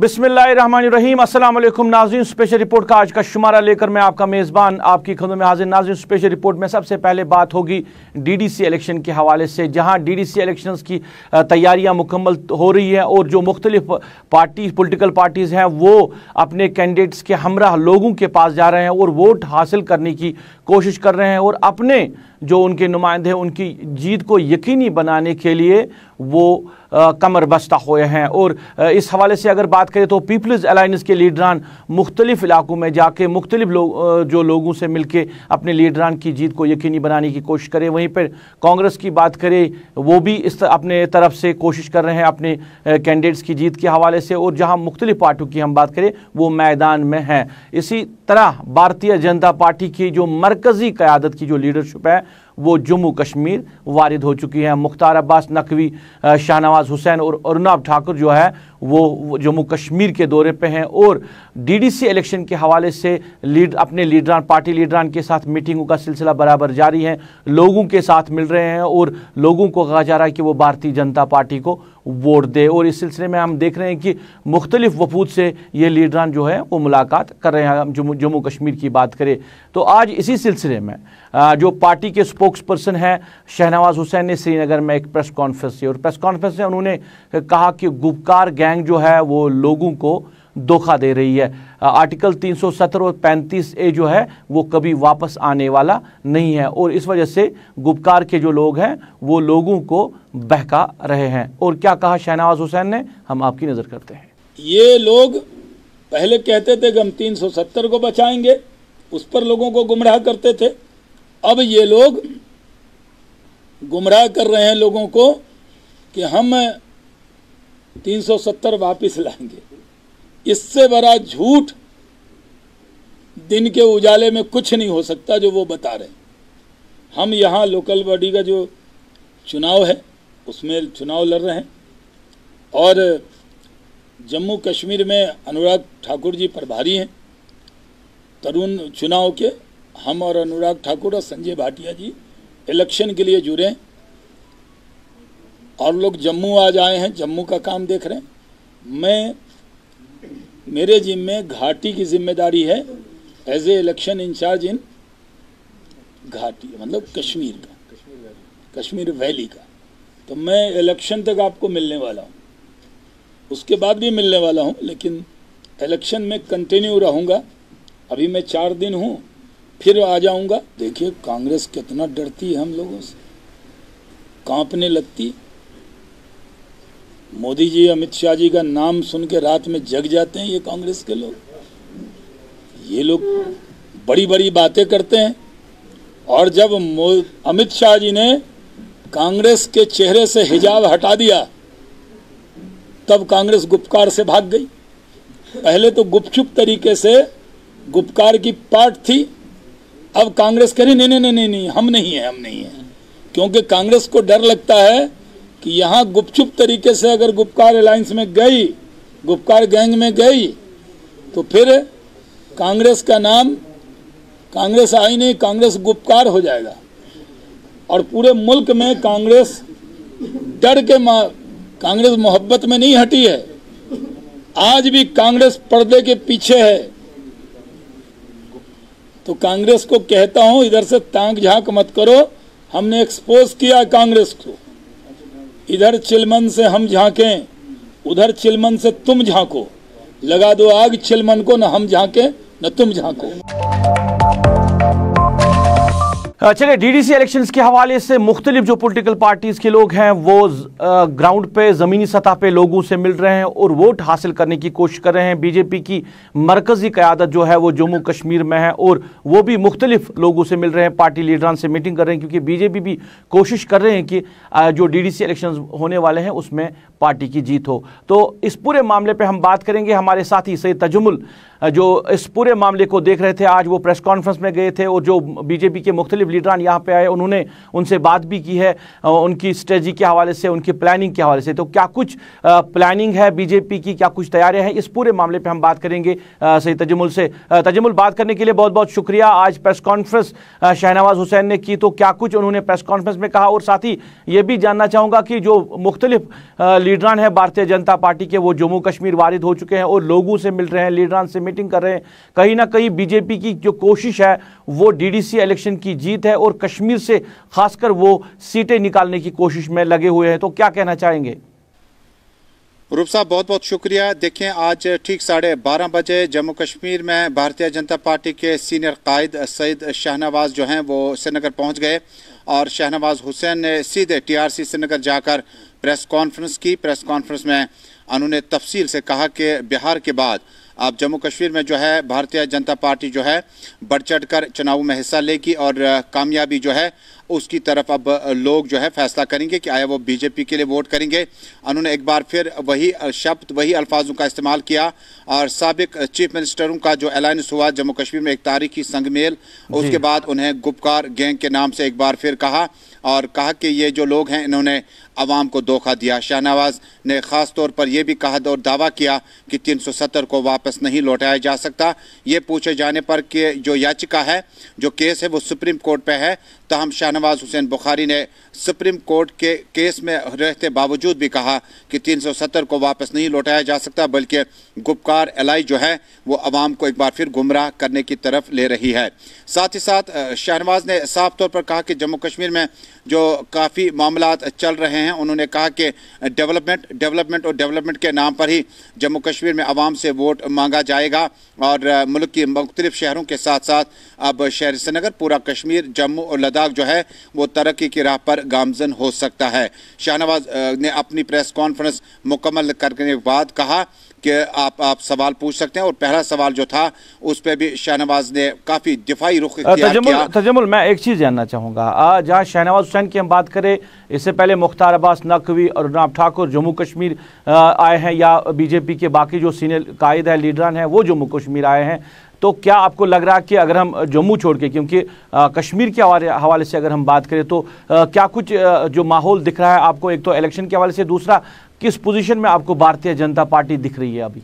बिस्मिल्लाहिर्रहमानिर्रहीम। अस्सलाम वालेकुम नाज़रीन, स्पेशल रिपोर्ट का आज का शुमारा लेकर मैं आपका मेज़बान आपकी खिदमत में हाजिर। नाज़रीन, स्पेशल रिपोर्ट में सबसे पहले बात होगी डीडीसी इलेक्शन के हवाले से, जहां डीडीसी इलेक्शंस की तैयारियां मुकम्मल हो रही हैं और जो मुख्तलिफ पॉलिटिकल पार्टीज़ हैं वो अपने कैंडिडेट्स के हमराह लोगों के पास जा रहे हैं और वोट हासिल करने की कोशिश कर रहे हैं और अपने जो उनके नुमाइंदे हैं उनकी जीत को यकीनी बनाने के लिए वो कमर बस्ता हुए हैं। और इस हवाले से अगर बात करें तो पीपल्स अलायंस के लीडरान मुख्तलिफ इलाकों में जाके मुख्तलिफ जो लोगों से मिलके अपने लीडरान की जीत को यकीनी बनाने की कोशिश करें। वहीं पर कांग्रेस की बात करें, वो भी अपने तरफ से कोशिश कर रहे हैं अपने कैंडिडेट्स की जीत के हवाले से। और जहां मुख्तलिफ पार्टियों की हम बात करें वो मैदान में हैं। इसी तरह भारतीय जनता पार्टी की जो मरकज़ी क़यादत की जो लीडरशिप है वो जम्मू कश्मीर वारिद हो चुकी है। मुख्तार अब्बास नकवी, शाहनवाज हुसैन और अरुणाब ठाकुर जो है वो जम्मू कश्मीर के दौरे पे हैं और डीडीसी इलेक्शन के हवाले से अपने लीडरान, पार्टी लीडरान के साथ मीटिंगों का सिलसिला बराबर जारी है। लोगों के साथ मिल रहे हैं और लोगों को कहा जा रहा है कि वो भारतीय जनता पार्टी को वोट दे। और इस सिलसिले में हम देख रहे हैं कि मुख्तलिफ वफूद से ये लीडरान जो है वो मुलाकात कर रहे हैं। हम जम्मू कश्मीर की बात करें तो आज इसी सिलसिले में जो पार्टी के स्पोक्स पर्सन हैं शाहनवाज हुसैन ने श्रीनगर में एक प्रेस कॉन्फ्रेंस की और प्रेस कॉन्फ्रेंस में उन्होंने कहा कि गुपकार गैंग जो है वो लोगों को धोखा दे रही है। आर्टिकल 370 और 35A जो है वो कभी वापस आने वाला नहीं है और इस वजह से गुपकार के जो लोग हैं वो लोगों को बहका रहे हैं। और क्या कहा शाहनवाज हुसैन ने, हम आपकी नज़र करते हैं। ये लोग पहले कहते थे कि हम 370 को बचाएंगे, उस पर लोगों को गुमराह करते थे। अब ये लोग गुमराह कर रहे हैं लोगों को कि हम 370 वापस लाएंगे। इससे बड़ा झूठ दिन के उजाले में कुछ नहीं हो सकता जो वो बता रहे हैं। हम यहाँ लोकल बॉडी का जो चुनाव है उसमें चुनाव लड़ रहे हैं और जम्मू कश्मीर में अनुराग ठाकुर जी प्रभारी हैं तरुण चुनाव के। हम और अनुराग ठाकुर और संजय भाटिया जी इलेक्शन के लिए जुड़े हैं और लोग जम्मू आज आए हैं, जम्मू का काम देख रहे हैं। मेरे जिम्मे घाटी की जिम्मेदारी है एज ए इलेक्शन इंचार्ज इन घाटी, मतलब कश्मीर का, कश्मीर वैली का। तो मैं इलेक्शन तक आपको मिलने वाला हूँ, उसके बाद भी मिलने वाला हूँ, लेकिन इलेक्शन में कंटिन्यू रहूँगा। अभी मैं 4 दिन हूँ, फिर आ जाऊँगा। देखिए कांग्रेस कितना डरती है हम लोगों से, कांपने लगती। मोदी जी, अमित शाह जी का नाम सुन के रात में जग जाते हैं ये कांग्रेस के लोग। ये लोग बड़ी बड़ी बातें करते हैं और जब अमित शाह जी ने कांग्रेस के चेहरे से हिजाब हटा दिया तब कांग्रेस गुपकार से भाग गई। पहले तो गुपचुप तरीके से गुपकार की पार्ट थी, अब कांग्रेस कह रही नहीं, हम नहीं है। क्योंकि कांग्रेस को डर लगता है कि यहाँ गुपचुप तरीके से अगर गुपकार अलायंस में गई, गुपकार गैंग में गई, तो फिर कांग्रेस का नाम, कांग्रेस आई नहीं, कांग्रेस गुपकार हो जाएगा। और पूरे मुल्क में कांग्रेस डर के कांग्रेस मोहब्बत में नहीं हटी है। आज भी कांग्रेस पर्दे के पीछे है। तो कांग्रेस को कहता हूं, इधर से ताक झांक मत करो। हमने एक्सपोज किया कांग्रेस को। इधर चिलमन से हम झांकें, उधर चिलमन से तुम झांको। लगा दो आग चिलमन को, न हम झांके न तुम झांको। चलिए, डीडीसी इलेक्शंस के हवाले से मुख्तलिफ जो पॉलिटिकल पार्टीज के लोग हैं वो ग्राउंड पे, ज़मीनी सतह पे लोगों से मिल रहे हैं और वोट हासिल करने की कोशिश कर रहे हैं। बीजेपी की मरकज़ी क़यादत जो है वो जम्मू कश्मीर में है और वो भी मुख्तलिफ लोगों से मिल रहे हैं, पार्टी लीडरान से मीटिंग कर रहे हैं, क्योंकि बीजेपी भी कोशिश कर रहे हैं कि जो डीडीसी इलेक्शंस होने वाले हैं उसमें पार्टी की जीत हो। तो इस पूरे मामले पर हम बात करेंगे। हमारे साथी सैयद तजुमुल जो इस पूरे मामले को देख रहे थे, आज वो प्रेस कॉन्फ्रेंस में गए थे और जो बीजेपी के मुख्तलिफ लीडरान यहाँ पे आए उन्होंने उनसे बात भी की है उनकी स्ट्रेटजी के हवाले से, उनकी प्लानिंग के हवाले से। तो क्या कुछ प्लानिंग है बीजेपी की, क्या कुछ तैयारियां हैं, इस पूरे मामले पे हम बात करेंगे सईद तजम्मुल से। तजम्मुल, बात करने के लिए बहुत बहुत शुक्रिया। आज प्रेस कॉन्फ्रेंस शहनवाज हुसैन ने की, तो क्या कुछ उन्होंने प्रेस कॉन्फ्रेंस में कहा, और साथ ही ये भी जानना चाहूंगा कि जो मुख्तलिफ लीडरान हैं भारतीय जनता पार्टी के, वो जम्मू कश्मीर वारिद हो चुके हैं और लोगों से मिल रहे हैं, लीडरान से मीटिंग कर रहे हैं, कहीं ना कहीं बीजेपी की जो कोशिश है वो डीडीसी इलेक्शन की जीत है और कश्मीर से खासकर वो सीटें निकालने की कोशिश में लगे हुए हैं, तो क्या कहना चाहेंगे? रूप साहब, बहुत बहुत शुक्रिया। देखें, आज ठीक 12:30 बजे जम्मू कश्मीर में भारतीय जनता पार्टी के सीनियर कायद सईद शाहनवाज जो हैं वो श्रीनगर पहुंच गए और शाहनवाज हुसैन ने सीधे टीआरसी श्रीनगर जाकर प्रेस कॉन्फ्रेंस की। प्रेस कॉन्फ्रेंस में उन्होंने तफसील से कहा कि बिहार के बाद अब जम्मू कश्मीर में जो है भारतीय जनता पार्टी जो है बढ़ चढ़ कर चुनाव में हिस्सा लेगी और कामयाबी जो है उसकी तरफ अब लोग जो है फैसला करेंगे कि आया वो बीजेपी के लिए वोट करेंगे। उन्होंने एक बार फिर वही शब्द, वही अल्फाजों का इस्तेमाल किया और साबिक चीफ मिनिस्टरों का जो अलायंस हुआ जम्मू कश्मीर में, एक तारीखी संगमेल, उसके बाद उन्हें गुपकार गैंग के नाम से एक बार फिर कहा और कहा कि ये जो लोग हैं इन्होंने अवाम को धोखा दिया। शाहनवाज ने खास तौर पर यह भी कहा और दावा किया कि 370 को वापस नहीं लौटाया जा सकता। ये पूछे जाने पर कि जो याचिका है, जो केस है वो सुप्रीम कोर्ट पे है, तहम शाहनवाज हुसैन बुखारी ने सुप्रीम कोर्ट के केस में रहते बावजूद भी कहा कि 370 को वापस नहीं लौटाया जा सकता, बल्कि गुपकार एलाई जो है वो अवाम को एक बार फिर गुमराह करने की तरफ ले रही है। साथ ही साथ शाहनवाज ने साफ तौर पर कहा कि जम्मू कश्मीर में जो काफ़ी मामला चल रहे हैं, उन्होंने कहा कि डेवलपमेंट के नाम पर ही जम्मू कश्मीर में अवाम से वोट मांगा जाएगा और मुल्क की मुख्तलिफ शहरों के साथ साथ अब शहर श्रीनगर, पूरा कश्मीर, जम्मू और लद्दाख जो है वो तरक्की की राह पर गामजन हो सकता है। शाहनवाज ने अपनी प्रेस कॉन्फ्रेंस मुकम्मल करने के बाद कहा कि आप सवाल पूछ सकते हैं और पहला सवाल जो था उस पर भी शाहनवाज ने काफ़ी दिफाई रुख इख्तियार किया। तजम्मुल, मैं एक चीज़ जानना चाहूँगा, जहाँ शाहनवाज हुसैन की हम बात करें, इससे पहले मुख्तार अब्बास नकवी और जनाब ठाकुर जम्मू कश्मीर आए हैं, या बीजेपी के बाकी जो सीनियर कायद है, लीडरान हैं, वो जम्मू कश्मीर आए हैं। तो क्या आपको लग रहा है कि अगर हम जम्मू छोड़ के, क्योंकि कश्मीर के हवाले से अगर हम बात करें, तो क्या कुछ जो माहौल दिख रहा है आपको, एक तो इलेक्शन के हवाले से, दूसरा किस पोजीशन में आपको भारतीय जनता पार्टी दिख रही है अभी?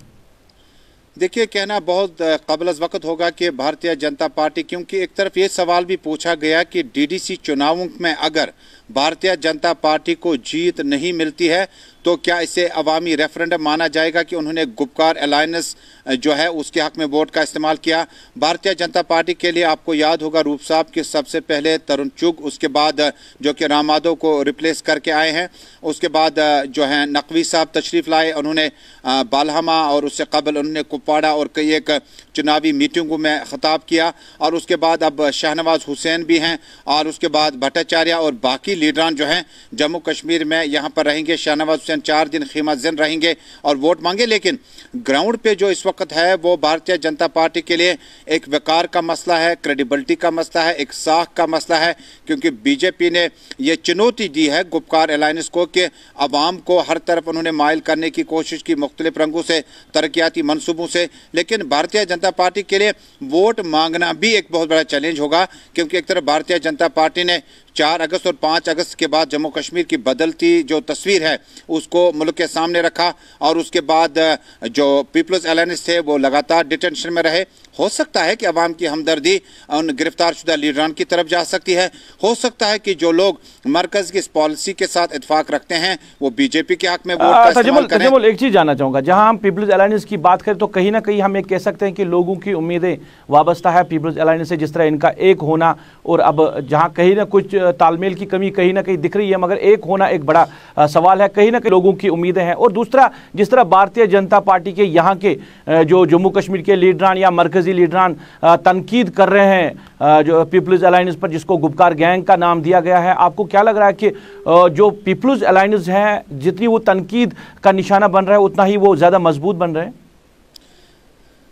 देखिए, कहना बहुत क़ाबिल वक्त होगा कि भारतीय जनता पार्टी, क्योंकि एक तरफ ये सवाल भी पूछा गया कि डीडीसी चुनावों में अगर भारतीय जनता पार्टी को जीत नहीं मिलती है तो क्या इसे अवामी रेफरेंडम माना जाएगा कि उन्होंने गुपकार अलायंस जो है उसके हक में वोट का इस्तेमाल किया। भारतीय जनता पार्टी के लिए आपको याद होगा रूप साहब कि सबसे पहले तरुण चुग, उसके बाद जो कि राम माधव को रिप्लेस करके आए हैं, उसके बाद जो है नकवी साहब तशरीफ लाए, उन्होंने बालहमा और उससे कबल उन्होंने कुपवाड़ा और कई एक चुनावी मीटिंगों में खिताब किया और उसके बाद अब शाहनवाज हुसैन भी हैं और उसके बाद भट्टाचार्य और बाकी लीडरान जो हैं जम्मू कश्मीर में यहाँ पर रहेंगे। शाहनवाज हुसैन 4 दिन खीमा जिन रहेंगे और वोट मांगे, लेकिन ग्राउंड पे जो इस वक्त है वो भारतीय जनता पार्टी के लिए एक वकार का मसला है, क्रेडिबिलिटी का मसला है, एक साख का मसला है, क्योंकि बीजेपी ने ये चुनौती दी है गुपकार अलायंस को कि अवाम को हर तरफ उन्होंने माइल करने की कोशिश की मुख्तलिफ रंगों से, तरक्याती मनसूबों से, लेकिन भारतीय जनता पार्टी के लिए वोट मांगना भी एक बहुत बड़ा चैलेंज होगा, क्योंकि एक तरफ भारतीय जनता पार्टी ने 4 अगस्त और 5 अगस्त के बाद जम्मू कश्मीर की बदलती जो तस्वीर है उसको मुल्क के सामने रखा और उसके बाद जो पीपल्स अलायंस थे वो लगातार डिटेंशन में रहे। हो सकता है कि अवाम की हमदर्दी उन गिरफ्तार शुदा लीडरान की तरफ जा सकती है, हो सकता है कि जो लोग मरकज की इस पॉलिसी के साथ इत्तेफाक रखते हैं वो बीजेपी के हक में वोट का इस्तेमाल करें। तजम्मुल, एक चीज़ जानना चाहूँगा, जहाँ हम पीपल्स अलायंस की बात करें तो कहीं ना कहीं हम ये कह सकते हैं कि लोगों की उम्मीदें वाबस्ता है पीपल्स अलायंस से, जिस तरह इनका एक होना, और अब जहाँ कहीं ना कुछ तालमेल की कमी कहीं ना कहीं दिख रही है, मगर एक होना एक बड़ा सवाल है, कहीं ना कहीं लोगों की उम्मीदें हैं। और दूसरा, जिस तरह भारतीय जनता पार्टी के यहाँ के जो जम्मू कश्मीर के लीडरान या मरकजी लीडरान तनकीद कर रहे हैं जो पीपल्स अलायंस पर, जिसको गुपकार गैंग का नाम दिया गया है, आपको क्या लग रहा है कि जो पीपल्स अलायंस है जितनी वो तनकीद का निशाना बन रहा है उतना ही वो ज़्यादा मजबूत बन रहे हैं?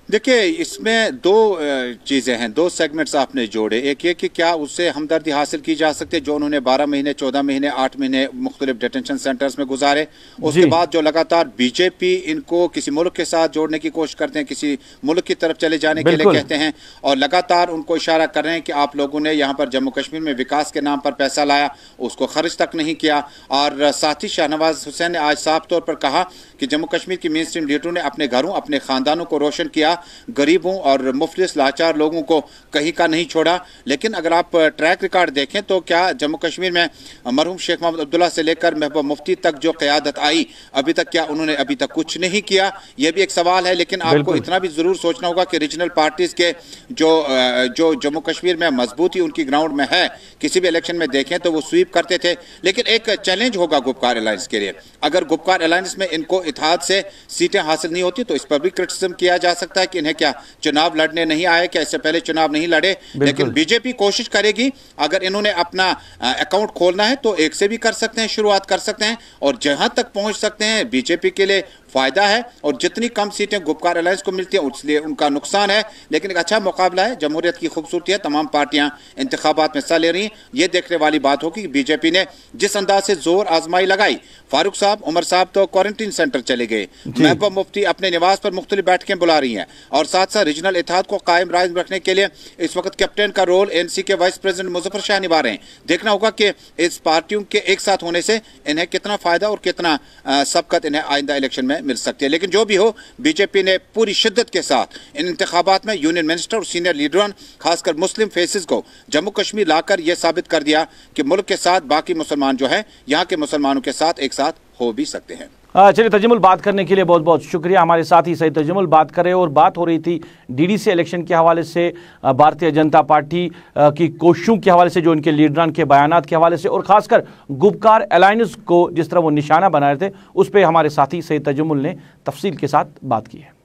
देखिए, इसमें दो चीज़ें हैं, दो सेगमेंट्स आपने जोड़े। एक ये कि क्या उससे हमदर्दी हासिल की जा सकती है जो उन्होंने 12 महीने, 14 महीने, 8 महीने मुख्तलिफ डिटेंशन सेंटर्स में गुजारे। उसके बाद जो लगातार बीजेपी इनको किसी मुल्क के साथ जोड़ने की कोशिश करते हैं, किसी मुल्क की तरफ चले जाने के लिए कहते हैं, और लगातार उनको इशारा कर रहे हैं कि आप लोगों ने यहाँ पर जम्मू कश्मीर में विकास के नाम पर पैसा लाया, उसको खर्च तक नहीं किया। और साथ ही शाहनवाज हुसैन ने आज साफ तौर पर कहा कि जम्मू कश्मीर की मेन स्ट्रीम लीडरों ने अपने घरों, अपने खानदानों को रोशन किया, गरीबों और मुफ्लिस लाचार लोगों को कहीं का नहीं छोड़ा। लेकिन अगर आप ट्रैक रिकॉर्ड देखें तो क्या जम्मू कश्मीर में मरहूम शेख मोहम्मद अब्दुल्ला से लेकर महबूबा मुफ्ती तक जो क़यादत आई, अभी तक क्या उन्होंने अभी तक कुछ नहीं किया? यह भी एक सवाल है। लेकिन आपको इतना भी जरूर सोचना होगा कि रीजनल पार्टीज के जो जम्मू कश्मीर में मजबूती उनकी ग्राउंड में है, किसी भी इलेक्शन में देखें तो वो स्वीप करते थे। लेकिन एक चैलेंज होगा गुपकार अलायंस के लिए। अगर गुपकार अलायंस में इनको इत्तेहाद से सीटें हासिल नहीं होती तो इस पर भी क्रिटिसिज्म किया जा सकता है कि इन्हें क्या चुनाव लड़ने नहीं आए, क्या इससे पहले चुनाव नहीं लड़े। लेकिन बीजेपी कोशिश करेगी, अगर इन्होंने अपना अकाउंट खोलना है तो एक से भी कर सकते हैं, शुरुआत कर सकते हैं, और जहां तक पहुंच सकते हैं बीजेपी के लिए फायदा है। और जितनी कम सीटें गुपकार अलायंस को मिलती हैं उसलिए उनका नुकसान है। लेकिन एक अच्छा मुकाबला है, जमहूरियत की खूबसूरती है, तमाम पार्टियां इंतखाबात में हिस्सा ले रही हैं। ये देखने वाली बात होगी कि बीजेपी ने जिस अंदाज से जोर आजमाई लगाई, फारूक साहब, उमर साहब तो क्वारंटीन सेंटर चले गए, महबूबा मुफ्ती अपने निवास पर मुख्तलिफ बैठकें बुला रही हैं, और साथ साथ रीजनल इत्तेहाद को कायम राज रखने के लिए इस वक्त कैप्टन का रोल एनसी के वाइस प्रेसिडेंट मुजफ्फर शाह निभा रहे हैं। देखना होगा कि इस पार्टियों के एक साथ होने से इन्हें कितना फायदा और कितना सबकत इन्हें आइंदा इलेक्शन में मिल सकती है। लेकिन जो भी हो, बीजेपी ने पूरी शिद्दत के साथ इन इंतखाबात में यूनियन मिनिस्टर और सीनियर लीडरान, खासकर मुस्लिम फेसेस को जम्मू कश्मीर लाकर यह साबित कर दिया कि मुल्क के साथ बाकी मुसलमान जो है, यहाँ के मुसलमानों के साथ एक साथ हो भी सकते हैं। चलिए तजमुल, बात करने के लिए बहुत बहुत शुक्रिया। हमारे साथ ही सही तजमुल बात करें, और बात हो रही थी डीडीसी इलेक्शन के हवाले से, भारतीय जनता पार्टी की कोशिशों के हवाले से, जो उनके लीडरान के बयानात के हवाले से, और खासकर गुपकार अलायंस को जिस तरह वो निशाना बना रहे थे, उस पर हमारे साथी सही तजमुल ने तफसील के साथ बात की है।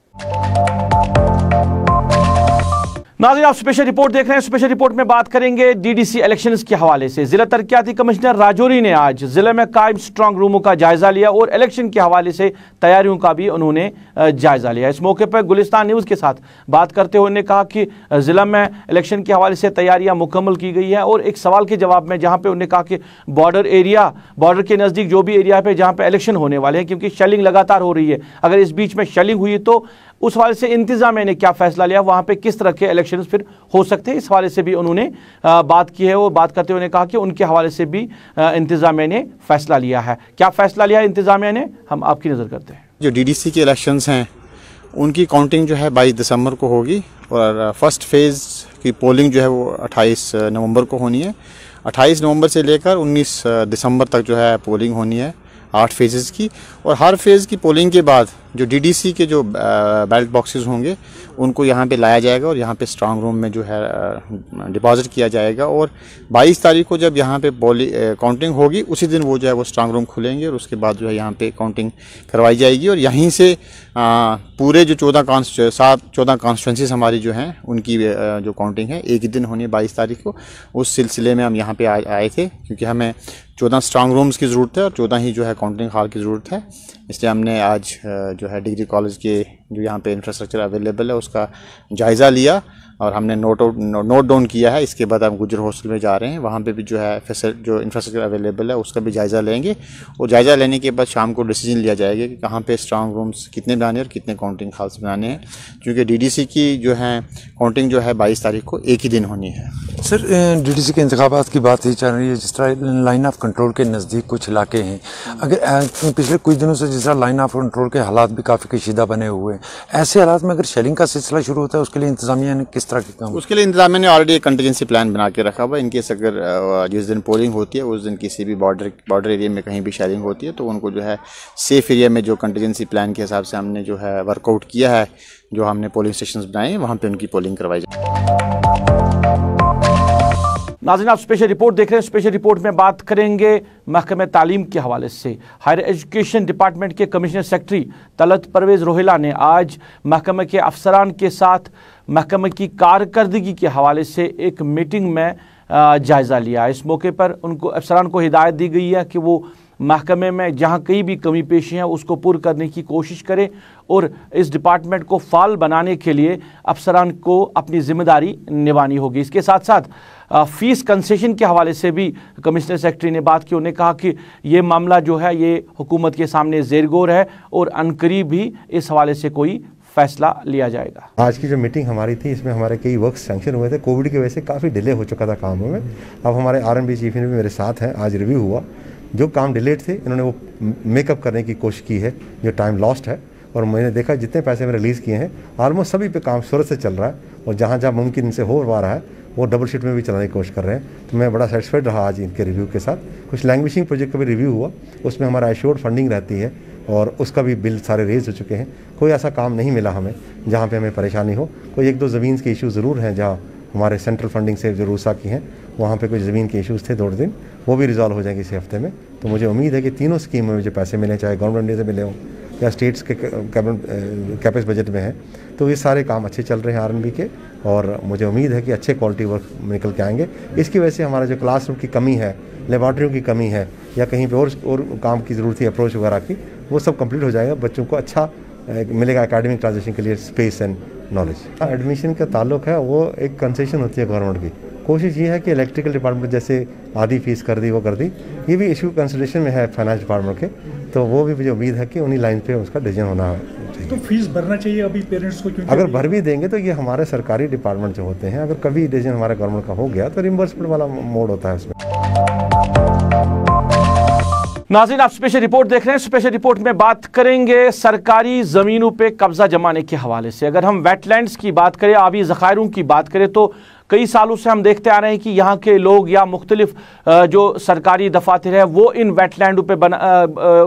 नाज़रीन, आप स्पेशल रिपोर्ट देख रहे हैं। स्पेशल रिपोर्ट में बात करेंगे डीडीसी इलेक्शंस के हवाले से। जिला तरक्याती कमिश्नर राजौरी ने आज जिले में कायम स्ट्रांग रूमों का जायजा लिया और इलेक्शन के हवाले से तैयारियों का भी उन्होंने जायजा लिया। इस मौके पर गुलिस्तान न्यूज़ के साथ बात करते हुए उन्होंने कहा कि जिला में इलेक्शन के हवाले से तैयारियां मुकम्मल की गई है, और एक सवाल के जवाब में जहां पे उन्होंने कहा कि बॉर्डर के नज़दीक जो भी एरिया पे जहां पे इलेक्शन होने वाले हैं, क्योंकि शेलिंग लगातार हो रही है, अगर इस बीच में शेलिंग हुई तो उस हवाले से इंतजामिया ने क्या फैसला लिया, वहां पे किस तरह के इलेक्शन फिर हो सकते हैं, इस हवाले से भी उन्होंने बात की है। और बात करते हुए कहा कि उनके हवाले से भी इंतजामिया ने फैसला लिया है। क्या फैसला लिया इंतजामिया ने, हम आपकी नज़र करते हैं। जो डीडीसी के इलेक्शंस हैं उनकी काउंटिंग जो है 22 दिसंबर को होगी, और फर्स्ट फेज़ की पोलिंग जो है वो 28 नवंबर को होनी है। 28 नवंबर से लेकर 19 दिसंबर तक जो है पोलिंग होनी है, 8 फेजेस की। और हर फेज़ की पोलिंग के बाद जो डीडीसी के जो बैलेट बॉक्सेस होंगे उनको यहाँ पे लाया जाएगा और यहाँ पे स्ट्रांग रूम में जो है डिपॉजिट किया जाएगा। और 22 तारीख को जब यहाँ पे काउंटिंग होगी उसी दिन वो जो है वो स्ट्रांग रूम खुलेंगे, और उसके बाद जो है यहाँ पे काउंटिंग करवाई जाएगी। और यहीं से पूरे जो 14 कॉन्स्टिट्यूंसीज हमारी जो हैं उनकी जो काउंटिंग है एक ही दिन होनी है 22 तारीख को। उस सिलसिले में हम यहाँ पे आए थे, क्योंकि हमें 14 स्ट्रांग रूम्स की ज़रूरत है और 14 ही जो है काउंटिंग हॉल की ज़रूरत है। इसलिए हमने आज जो है डिग्री कॉलेज के जो यहाँ पे इंफ्रास्ट्रक्चर अवेलेबल है उसका जायज़ा लिया और हमने नोट डाउन किया है। इसके बाद हम गुजर हॉस्टल में जा रहे हैं, वहाँ पे भी जो है जो इंफ्रास्ट्रक्चर अवेलेबल है उसका भी जायज़ा लेंगे। और जायज़ा लेने के बाद शाम को डिसीजन लिया जाएगा कि कहाँ पे स्ट्रांग रूम्स कितने बनाने और कितने काउंटिंग हॉल्स बनाने हैं, क्योंकि डीडीसी की जो है काउंटिंग जो है 22 तारीख को एक ही दिन होनी है। सर, डीडीसी के इंतखाबात की बात ही चल रही है, जिस तरह लाइन ऑफ कंट्रोल के नज़दीक कुछ इलाके हैं, अगर पिछले कुछ दिनों से जिस तरह लाइन ऑफ कंट्रोल के हालात भी काफ़ी कशीदा बने हुए हैं, ऐसे हालात में अगर शेलिंग का सिलसिला शुरू होता है उसके लिए इंतजामिया ने किस तरह के काम? उसके लिए इंतजामिया ने ऑलरेडी एक कंटीजेंसी प्लान बना के रखा हुआ। इनकेस अगर जिस दिन पोलिंग होती है उस दिन किसी भी बॉर्डर एरिया में कहीं भी शेलिंग होती है तो उनको जो है सेफ एरिया में जो कंटीजेंसी प्लान के हिसाब से हमने जो है वर्कआउट किया है, जो हमने पोलिंग स्टेशन बनाए हैं वहाँ पर उनकी पोलिंग करवाई जाए। नाज़रीन, आप स्पेशल रिपोर्ट देख रहे हैं। स्पेशल रिपोर्ट में बात करेंगे महकमे तालीम के हवाले से। हायर एजुकेशन डिपार्टमेंट के कमिश्नर सेक्रेटरी तलत परवेज़ रोहिला ने आज महकमे के अफसरान के साथ महकमे की कारकर्दगी के हवाले से एक मीटिंग में जायज़ा लिया। इस मौके पर उनको अफसरान को हिदायत दी गई है कि वो महकमे में जहां कहीं भी कमी पेशी है उसको पूर्ण करने की कोशिश करें और इस डिपार्टमेंट को फाल बनाने के लिए अफसरान को अपनी जिम्मेदारी निभानी होगी। इसके साथ साथ फीस कंसेशन के हवाले से भी कमिश्नर सेक्रेटरी ने बात की। उन्होंने कहा कि ये मामला जो है ये हुकूमत के सामने ज़ेर-गौर है और अनकरीब भी इस हवाले से कोई फैसला लिया जाएगा। आज की जो मीटिंग हमारी थी इसमें हमारे कई वर्क सैंक्शन हुए थे। कोविड की वजह से काफ़ी डिले हो चुका था कामों में। अब हमारे R&B चीफ भी मेरे साथ हैं, आज रिव्यू हुआ। जो काम डिलेड थे इन्होंने वो मेकअप करने की कोशिश की है जो टाइम लॉस्ट है, और मैंने देखा जितने पैसे मैंने रिलीज़ किए हैं ऑलमोस्ट सभी पे काम सूरत से चल रहा है, और जहाँ जहाँ मुमकिन इनसे हो पा रहा है वो डबल शीट में भी चलाने की कोशिश कर रहे हैं। तो मैं बड़ा सेटिस्फाइड रहा आज इनके रिव्यू के साथ। कुछ लैंग्वेजिंग प्रोजेक्ट का भी रिव्यू हुआ, उसमें हमारा एश्योर्ड फंडिंग रहती है और उसका भी बिल सारे रेज हो चुके हैं। कोई ऐसा काम नहीं मिला हमें जहाँ पे हमें परेशानी हो। कोई एक दो ज़मीन के इशू ज़रूर हैं जहाँ हमारे सेंट्रल फंडिंग से जो रूसा की हैं वहाँ पे कुछ ज़मीन के इश्यूज़ थे 2 दिन, वो भी रिजॉल्व हो जाएंगे इसी हफ्ते में। तो मुझे उम्मीद है कि तीनों स्कीम में जो पैसे मिले, चाहे गवर्नमेंट से मिले हों या स्टेट्स के कैपेक्स बजट में है, तो ये सारे काम अच्छे चल रहे हैं R&B के, और मुझे उम्मीद है कि अच्छे क्वालिटी वर्क निकल के आएंगे। इसकी वजह से हमारा जो क्लासरूम की कमी है, लेबॉर्ट्रियों की कमी है, या कहीं पे और काम की ज़रूरत थी अप्रोच वगैरह की, वो सब कंप्लीट हो जाएगा। बच्चों को अच्छा मिलेगा एकेडमिक ट्रांजिशन के लिए स्पेस एंड नॉलेज। एडमिशन का ताल्लुक है वो एक कंसेशन होती है गवर्नमेंट की। कोशिश ये है कि इलेक्ट्रिकल डिपार्टमेंट जैसे आधी फीस कर दी वो कर दी, ये भी इशू कंसिडरेशन में है फाइनेंस डिपार्टमेंट के, तो वो भी मुझे उम्मीद है कि उन्हीं लाइन पे उसका डिसीजन होना चाहिए। तो फीस भरना चाहिए अभी पेरेंट्स को, क्योंकि अगर भर भी देंगे तो ये हमारे सरकारी डिपार्टमेंट जो होते हैं, अगर कभी डिसीजन हमारे गवर्नमेंट का हो गया तो रिम्बर्समेंट वाला मोड होता है उसमें। नाज़रीन, आप स्पेशल रिपोर्ट देख रहे हैं। स्पेशल रिपोर्ट में बात करेंगे सरकारी ज़मीनों पे कब्जा जमाने के हवाले से। अगर हम वेटलैंड्स की बात करें, आबी ज़खायरों की बात करें, तो कई सालों से हम देखते आ रहे हैं कि यहाँ के लोग या मुख्तलिफ जो सरकारी दफातर है वो इन वेटलैंडों पे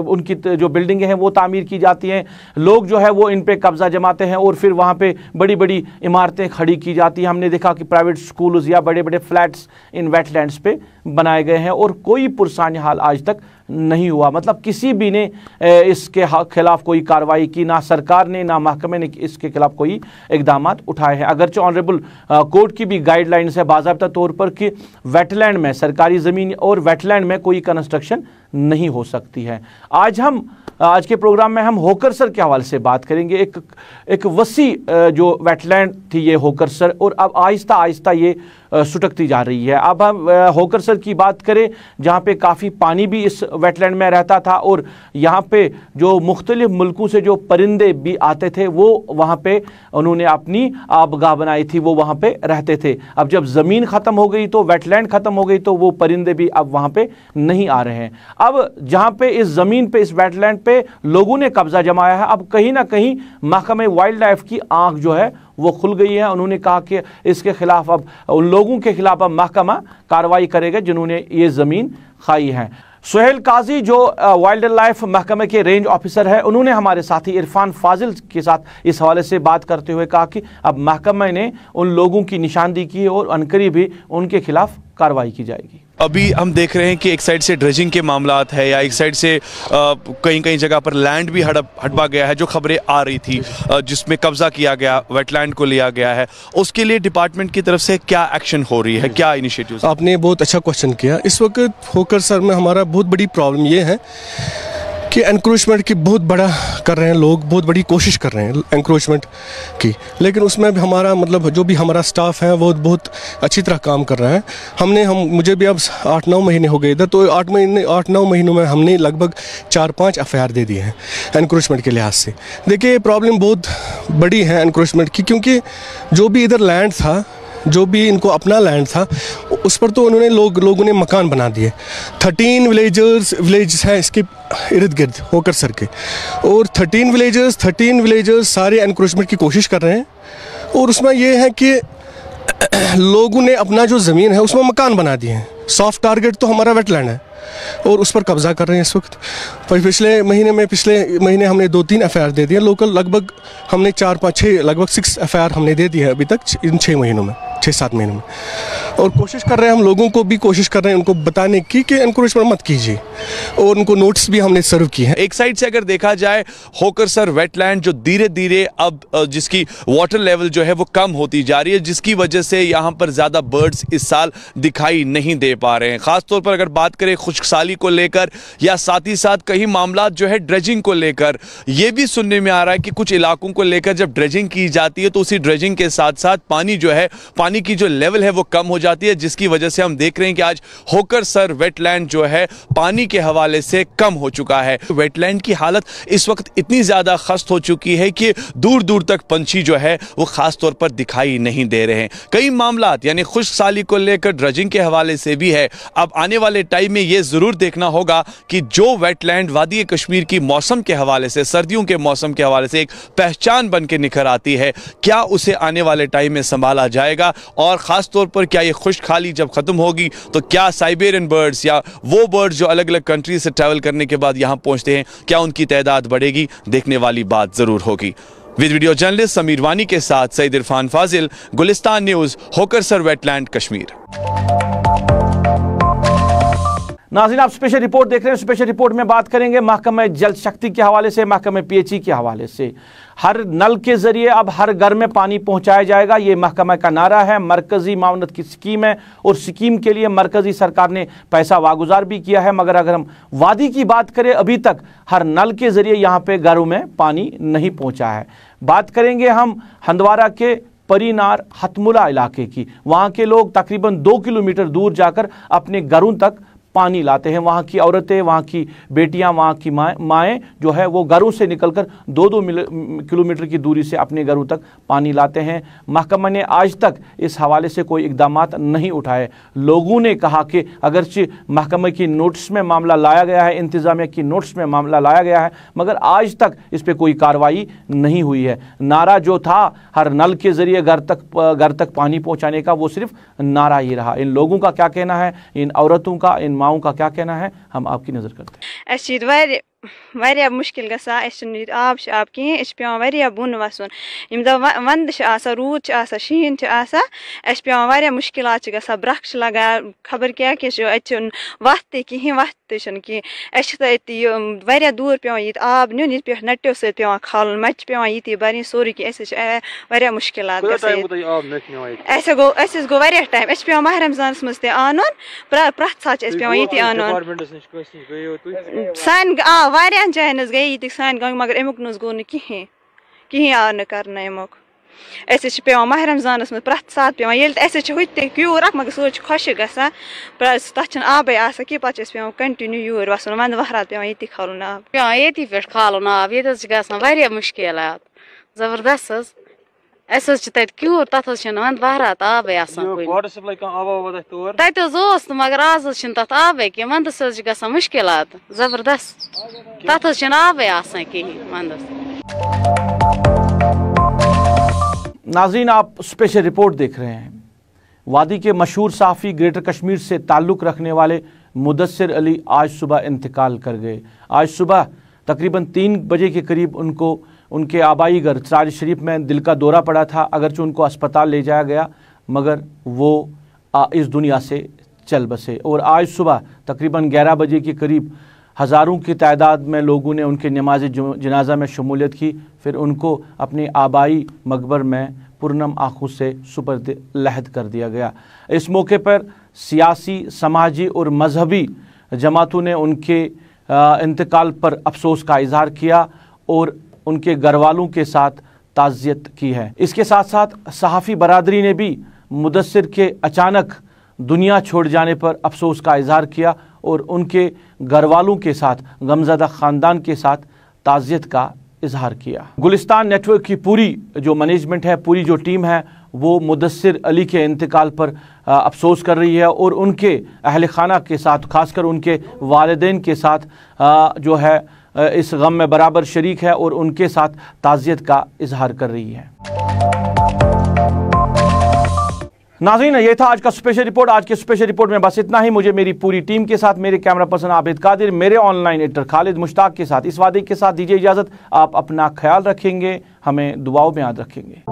उनकी जो बिल्डिंगें हैं वो तामीर की जाती हैं। लोग जो है वो इन पे कब्जा जमाते हैं और फिर वहाँ पे बड़ी बड़ी इमारतें खड़ी की जाती हैं। हमने देखा कि प्राइवेट स्कूल्स या बड़े बड़े फ्लैट्स इन वेटलैंड्स पे बनाए गए हैं और कोई पुरसानी हाल आज तक नहीं हुआ। मतलब किसी भी ने इसके खिलाफ कोई कार्रवाई की, ना सरकार ने ना महकमे ने इसके खिलाफ कोई इकदाम उठाए हैं। अगरचे ऑनरेबल कोर्ट की भी गाइडलाइंस है बाज़ाब्ता तौर पर कि वेटलैंड में, सरकारी ज़मीन और वेटलैंड में कोई कंस्ट्रक्शन नहीं हो सकती है। आज के प्रोग्राम में हम होकरसर के हवाले से बात करेंगे। एक वसी जो वेटलैंड थी ये होकरसर, और अब आहिस्ता आहिस्ता ये सुटकती जा रही है। अब हम होकरसर की बात करें जहाँ पे काफ़ी पानी भी इस वेटलैंड में रहता था और यहाँ पे जो मुख्तलिफ मुल्कों से जो परिंदे भी आते थे वो वहाँ पे उन्होंने अपनी आबगाह बनाई थी, वो वहाँ पे रहते थे। अब जब ज़मीन ख़त्म हो गई तो वेटलैंड ख़त्म हो गई तो वो परिंदे भी अब वहाँ पे नहीं आ रहे हैं। अब जहाँ पे इस ज़मीन पे, इस वेटलैंड पे लोगों ने कब्जा जमाया है, अब कहीं ना कहीं महकमे वाइल्ड लाइफ की आंख जो है वो खुल गई है। उन्होंने कहा कि इसके खिलाफ अब उन लोगों के खिलाफ अब महकमा कार्रवाई करेगा जिन्होंने ये ज़मीन खाई है। सुहेल काजी जो वाइल्ड लाइफ महकमे के रेंज ऑफिसर है, उन्होंने हमारे साथी इरफान फाजिल के साथ इस हवाले से बात करते हुए कहा कि अब महकमे ने उन लोगों की निशानदेही की और अनकरीब भी उनके खिलाफ कार्रवाई की जाएगी। अभी हम देख रहे हैं कि एक साइड से ड्रेजिंग के मामलात है या एक साइड से कहीं कहीं जगह पर लैंड भी हड़पा गया है, जो खबरें आ रही थी जिसमें कब्जा किया गया, वेटलैंड को लिया गया है। उसके लिए डिपार्टमेंट की तरफ से क्या एक्शन हो रही है, क्या इनिशिएटिव्स? आपने बहुत अच्छा क्वेश्चन किया। इस वक्त होकरसर में हमारा बहुत बड़ी प्रॉब्लम ये है कि एनक्रोचमेंट की बहुत बड़ा कर रहे हैं लोग, बहुत बड़ी कोशिश कर रहे हैं एनक्रोचमेंट की, लेकिन उसमें भी हमारा मतलब जो भी हमारा स्टाफ है वो बहुत अच्छी तरह काम कर रहा है। मुझे भी अब 8-9 महीने हो गए इधर, तो 8-9 महीनों में हमने लगभग 4-5 FIR दे दिए हैं एनक्रोचमेंट के लिहाज से। देखिए प्रॉब्लम बहुत बड़ी है एनक्रोचमेंट की, क्योंकि जो भी इधर लैंड था, जो भी इनको अपना लैंड था, उस पर तो उन्होंने लोगों ने मकान बना दिए। 13 विलेजेस हैं इसके इर्द गिर्द होकरसर के, और 13 विलेजर्स सारे एनक्रोचमेंट की कोशिश कर रहे हैं। और उसमें यह है कि लोगों ने अपना जो ज़मीन है उसमें मकान बना दिए हैं। सॉफ्ट टारगेट तो हमारा वेटलैंड है और उस पर कब्जा कर रहे हैं इस वक्त। पिछले महीने हमने 2-3 FIR दे दिए लोकल, लगभग हमने 4-5-6 लगभग 6 FIR हमने दे दी है अभी तक इन 6 महीनों में, 6-7 महीनों में। और कोशिश कर रहे हैं, हम लोगों को भी कोशिश कर रहे हैं उनको बताने की कि एनक्रोचमेंट मत कीजिए, और उनको नोटिस भी हमने सर्व किए हैं। एक साइड से अगर देखा जाए होकरसर वेटलैंड जो धीरे धीरे अब जिसकी वाटर लेवल जो है वो कम होती जा रही है, जिसकी वजह से यहाँ पर ज़्यादा बर्ड्स इस साल दिखाई नहीं दे पा रहे हैं। ख़ासतौर पर अगर बात करें खुश्कसाली को लेकर या साथ ही साथ कई मामला जो है ड्रेजिंग को लेकर, ये भी सुनने में आ रहा है कि कुछ इलाकों को लेकर जब ड्रेजिंग की जाती है तो उसी ड्रेजिंग के साथ साथ पानी जो है, पानी की जो लेवल है वो कम हो जाती है, जिसकी वजह से हम देख रहे हैं कि आज होकरसर वेटलैंड जो है पानी के हवाले से कम हो चुका है। वेटलैंड की हालत इस वक्त इतनी ज्यादा खस्त हो चुकी है कि दूर दूर तक पंछी जो है वो खास तौर पर दिखाई नहीं दे रहे हैं। कई मामलात यानी खुश्कसाली को लेकर ड्रेजिंग के हवाले से भी है। अब आने वाले टाइम में यह जरूर देखना होगा कि जो वेटलैंड वादी कश्मीर की मौसम के हवाले से, सर्दियों के मौसम के हवाले से एक पहचान बन के निखर आती है, क्या उसे आने वाले टाइम में संभाला जाएगा, और खास तौर पर क्या ये खुश्कसाली जब खत्म होगी तो क्या साइबेरियन बर्ड्स या वो बर्ड्स जो अलग अलग कंट्री से ट्रैवल करने के बाद यहां पहुंचते हैं, क्या उनकी तादाद बढ़ेगी, देखने वाली बात जरूर होगी। विद वीडियो जर्नलिस्ट समीर वानी के साथ सईद इरफान फाजिल, गुलिस्तान न्यूज, होकरसर वेटलैंड, कश्मीर। नाज़रीन, आप स्पेशल रिपोर्ट देख रहे हैं। स्पेशल रिपोर्ट में बात करेंगे महकमा जल शक्ति के हवाले से, महकमा पीएचई के हवाले से। हर नल के जरिए अब हर घर में पानी पहुंचाया जाएगा, ये महकमा का नारा है। मरकजी मावनत की स्कीम है और स्कीम के लिए मरकजी सरकार ने पैसा वागुजार भी किया है, मगर अगर हम वादी की बात करें, अभी तक हर नल के जरिए यहाँ पे घरों में पानी नहीं पहुंचा है। बात करेंगे हम हंदवारा के परीनार हतमुला इलाके की। वहाँ के लोग तकरीबन 2 किलोमीटर दूर जाकर अपने घरों तक पानी लाते हैं। वहाँ की औरतें, वहाँ की बेटियां, वहाँ की माएँ जो है वो घरों से निकलकर 2-2 किलोमीटर की दूरी से अपने घरों तक पानी लाते हैं। महकमा ने आज तक इस हवाले से कोई इकदामात नहीं उठाए। लोगों ने कहा कि अगरचे महकमे की नोटिस में मामला लाया गया है, इंतज़ामिया की नोटिस में मामला लाया गया है, मगर आज तक इस पर कोई कार्रवाई नहीं हुई है। नारा जो था हर नल के ज़रिए घर तक पानी पहुँचाने का, वो सिर्फ नारा ही रहा। इन लोगों का क्या कहना है, इन औरतों का, इन माओं का क्या कहना है, हम आपकी नजर करते हैं। वारिया मुश्किल गसा आब शाब कहें पे वारिया बुन वसन यम द वंद रूद शीन पे वारिया मुश्किलात गसा ब्रख लगा खबर क्या कि वत कहें वत कहें वारिया दूर पे ये आब नुन ये पे नट्यो से पे खाल मच पे ये बन सोरी कि वारिया मुश्किलात गो वारिया टाइम पे माह रमजानस मज ते आन प्रथ सात पे ये आन सान वारियान जायन गई ये सान गंग, मगर अमुक नज गो कहें आव न कर अमुक। पे माह रमजानस में प्रथ सात पे यूर मगर सो खुश गसा तथ आबे कि पे कंटिन्यू यूर वसन वंद वहरात पे ये खालन आब ये पे खालन आब ये गया मुश्किलात जबरदस्त क्यूर तथ वंद वहरात आबे तथ मगर आज तथ आबे कह वंदस गसा मुश्किलात जबरदस्त तथ आबे कहें वंदस। नाज़रीन, आप स्पेशल रिपोर्ट देख रहे हैं। वादी के मशहूर सहाफ़ी ग्रेटर कश्मीर से ताल्लुक़ रखने वाले मुदस्सिर अली आज सुबह इंतकाल कर गए। आज सुबह तकरीबन 3 बजे के करीब उनको उनके आबाई घर सराज शरीफ में दिल का दौरा पड़ा था। अगरचे उनको अस्पताल ले जाया गया, मगर वो इस दुनिया से चल बसे। और आज सुबह तकरीबन 11 बजे के करीब हज़ारों की तादाद में लोगों ने उनके नमाज जनाजा में शमूलियत की। फिर उनको अपने आबाई मकबर में पुरनम आँखों से सुपर्द लहद कर दिया गया। इस मौके पर सियासी, समाजी और मजहबी जमातों ने उनके इंतकाल पर अफसोस का इजहार किया और उनके घर वालों के साथ ताज़ियत की है। इसके साथ साथ सहाफ़ी बरादरी ने भी मुदस्सिर के अचानक दुनिया छोड़ जाने पर अफसोस का इजहार किया और उनके घर वालों के साथ, गमज़दा ख़ानदान के साथ ताज़ियत का इजहार किया। गुलिस्तान नेटवर्क की पूरी जो मैनेजमेंट है, पूरी जो टीम है, वो मुदस्सिर अली के इंतकाल पर अफसोस कर रही है और उनके अहल खाना के साथ, खासकर उनके वालिदैन के साथ जो है इस गम में बराबर शरीक है और उनके साथ ताज़ियत का इजहार कर रही है। नाज़रीन, ये था आज का स्पेशल रिपोर्ट। आज के स्पेशल रिपोर्ट में बस इतना ही। मुझे मेरी पूरी टीम के साथ, मेरे कैमरा पर्सन आबिद कादिर, मेरे ऑनलाइन एडिटर खालिद मुश्ताक के साथ इस वादे के साथ दीजिए इजाज़त। आप अपना ख्याल रखेंगे, हमें दुआओं में याद रखेंगे।